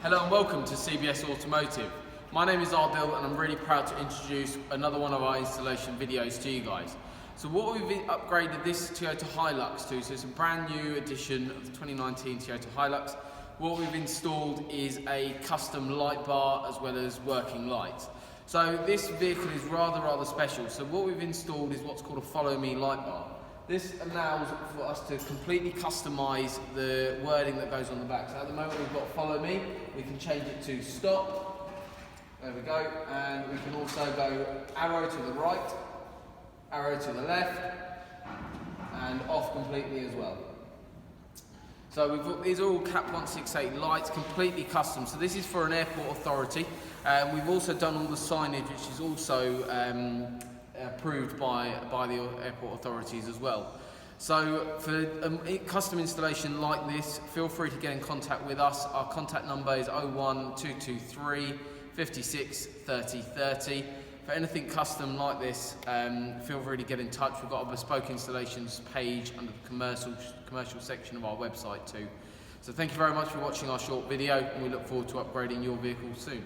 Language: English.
Hello and welcome to CBS Automotive. My name is Ardil and I'm really proud to introduce another one of our installation videos to you guys. So what we've upgraded this Toyota Hilux to, so it's a brand new edition of the 2019 Toyota Hilux. What we've installed is a custom light bar as well as working lights. So this vehicle is rather special. So what we've installed is what's called a follow me light bar. This allows for us to completely customise the wording that goes on the back. So at the moment we've got follow me, we can change it to stop, there we go, and we can also go arrow to the right, arrow to the left, and off completely as well. So we've got, these are all Cat 168 lights, completely custom. So this is for an airport authority. We've also done all the signage, which is also approved by the airport authorities as well. So for a custom installation like this, feel free to get in contact with us. Our contact number is 01223 56 30 30. For anything custom like this, feel free to get in touch. We've got a Bespoke installations page under the commercial section of our website too. So thank you very much for watching our short video, and we look forward to upgrading your vehicle soon.